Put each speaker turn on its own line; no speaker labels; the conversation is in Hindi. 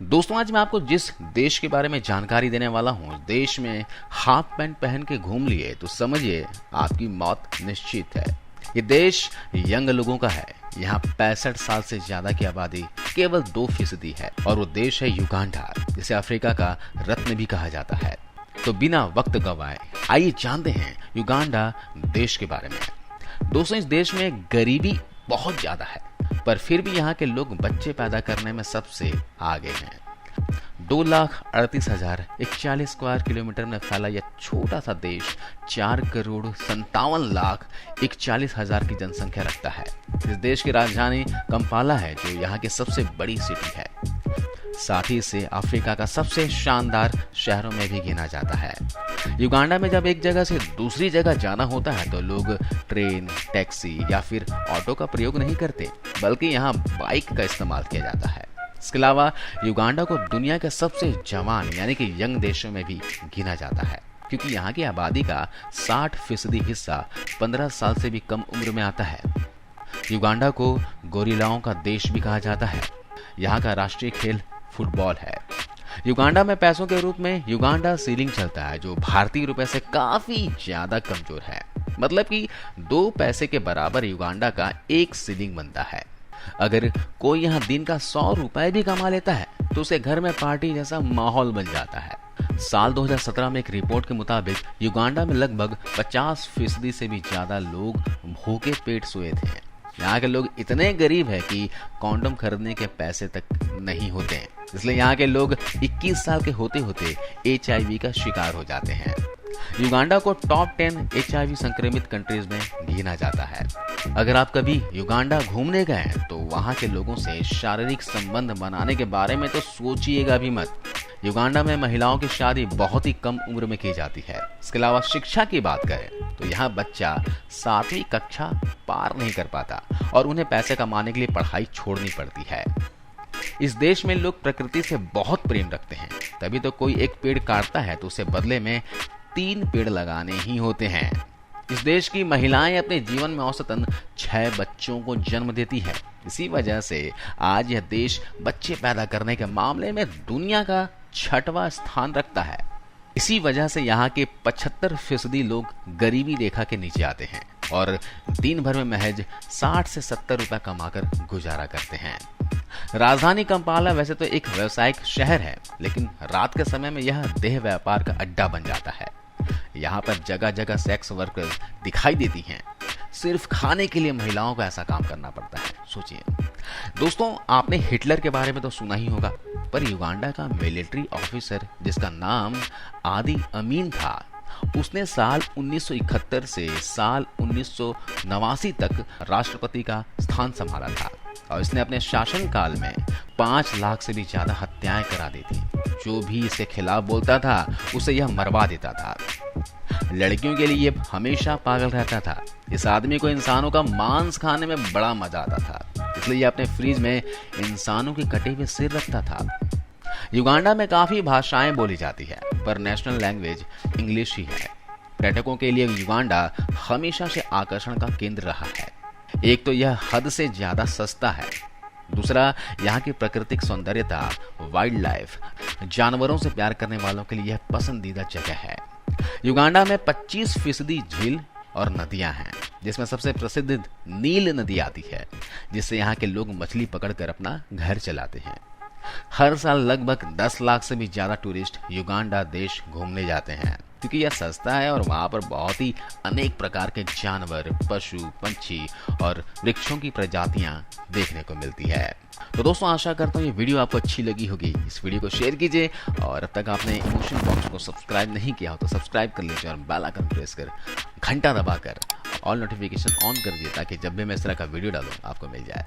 दोस्तों आज मैं आपको जिस देश के बारे में जानकारी देने वाला हूँ, देश में हाफ पैंट पहन के घूम लिए तो समझिए आपकी मौत निश्चित है। ये देश यंग लोगों का है। यहाँ 65 साल से ज्यादा की आबादी केवल 2% है और वो देश है युगांडा, जिसे अफ्रीका का रत्न भी कहा जाता है। तो बिना वक्त गवाए आइए जानते हैं युगांडा देश के बारे में। दोस्तों इस देश में गरीबी बहुत ज्यादा है, पर फिर भी यहाँ के लोग बच्चे पैदा करने में सबसे आगे हैं। 2,38,041 स्क्वायर किलोमीटर में फैला यह छोटा सा देश 4,57,41,000 की जनसंख्या रखता है। इस देश की राजधानी कंपाला है, जो यहाँ की सबसे बड़ी सिटी है। साथ ही इसे अफ्रीका का सबसे शानदार शहरों में भी गिना जाता है। युगांडा में जब एक जगह से दूसरी जगह जाना होता है तो लोग ट्रेन, टैक्सी या फिर ऑटो का प्रयोग नहीं करते, बल्कि यहाँ बाइक का इस्तेमाल किया जाता है। इसके अलावा युगांडा को दुनिया के सबसे जवान यानी कि यंग देशों में भी गिना जाता है, क्योंकि यहाँ की आबादी का 60% हिस्सा 15 साल से भी कम उम्र में आता है। युगांडा को गोरिल्लाओं का देश भी कहा जाता है। यहाँ का राष्ट्रीय खेल फुटबॉल है। युगांडा में पैसों के रूप में युगांडा सीलिंग चलता है, जो भारतीय रुपए से काफी ज्यादा कमजोर है। मतलब कि 2 पैसे के बराबर युगांडा का 1 सीलिंग बनता है। अगर कोई यहाँ दिन का 100 रुपए भी कमा लेता है तो उसे घर में पार्टी जैसा माहौल बन जाता है। साल 2017 में एक रिपोर्ट के मुताबिक युगांडा में लगभग 50% से भी ज्यादा लोग भूखे पेट सोए थे। यहाँ के लोग इतने गरीब हैं कि कॉन्डोम खरीदने के पैसे तक नहीं होते हैं, इसलिए यहाँ के लोग 21 साल के होते होते HIV का शिकार हो जाते हैं। युगांडा को टॉप 10 HIV संक्रमित कंट्रीज में गिना जाता है। अगर आप कभी युगांडा घूमने गए हैं तो वहाँ के लोगों से शारीरिक संबंध बनाने के बारे में तो सोचिएगा भी मत। युगांडा में महिलाओं की शादी बहुत ही कम उम्र में की जाती है। इसके अलावा शिक्षा की बात करें तो यहाँ बच्चा 7वीं कक्षा पार नहीं कर पाता और उन्हें पैसे कमाने के लिए पढ़ाई छोड़नी पड़ती है। इस देश में लोग प्रकृति से बहुत प्रेम रखते हैं, तभी तो कोई एक पेड़ काटता है तो उसे बदले में 3 पेड़ लगाने ही होते हैं। इस देश की महिलाएं अपने जीवन में औसतन 6 बच्चों को जन्म देती है। इसी वजह से आज यह देश बच्चे पैदा करने के मामले में दुनिया का 6वां स्थान रखता है। इसी वजह से यहाँ के 75% लोग गरीबी रेखा के नीचे आते हैं और दिन भर में महज 60 से 70 रुपए कमाकर गुजारा करते हैं। राजधानी कंपाला वैसे तो एक व्यावसायिक शहर है, लेकिन रात के समय में यह देह व्यापार का अड्डा बन जाता है। यहाँ पर जगह जगह सेक्स वर्कर्स दिखाई देती हैं। सिर्फ खाने के लिए महिलाओं को ऐसा काम करना पड़ता है। सोचिए दोस्तों, आपने हिटलर के बारे में तो सुना ही होगा, पर युगांडा का मिलिट्री ऑफिसर जिसका नाम आदी अमीन था, उसने साल 1971 से साल 1989 तक राष्ट्रपति का स्थान संभाला था और इसने अपने शासनकाल में 5 लाख से भी ज्यादा हत्याएं करा दी थी। जो भी इसके खिलाफ बोलता था उसे यह मरवा देता था। लड़कियों के लिए हमेशा पागल रहता था। इस आदमी को इंसानों का मांस खाने में बड़ा मजा आता था, इसलिए यह अपने फ्रिज में इंसानों के कटे हुए सिर रखता था। युगांडा में काफी भाषाएं बोली जाती है, पर नेशनल लैंग्वेज इंग्लिश ही है। पर्यटकों के लिए युगांडा हमेशा से आकर्षण का केंद्र रहा है। एक तो यह हद से ज्यादा सस्ता है, दूसरा यहाँ की प्राकृतिक सौंदर्यता, वाइल्ड लाइफ, जानवरों से प्यार करने वालों के लिए यह पसंदीदा जगह है। युगांडा में 25% झील और नदियां हैं, जिसमें सबसे प्रसिद्ध नील नदी आती है, जिससे यहाँ के लोग मछली पकड़कर अपना घर चलाते हैं। हर साल लगभग 10 लाख से भी ज्यादा टूरिस्ट युगांडा देश घूमने जाते हैं, क्योंकि यह सस्ता है और वहाँ पर बहुत ही अनेक प्रकार के जानवर, पशु, पंछी और वृक्षों की प्रजातियां देखने को मिलती है। तो दोस्तों आशा करता हूँ ये वीडियो आपको अच्छी लगी होगी। इस वीडियो को शेयर कीजिए और अब तक आपने इमोशन बॉक्स को सब्सक्राइब नहीं किया हो तो सब्सक्राइब कर लीजिए और बेल आइकन प्रेस कर घंटा दबाकर ऑल नोटिफिकेशन ऑन कर दीजिए, ताकि जब भी मैं इस तरह का वीडियो डालूं आपको मिल जाए।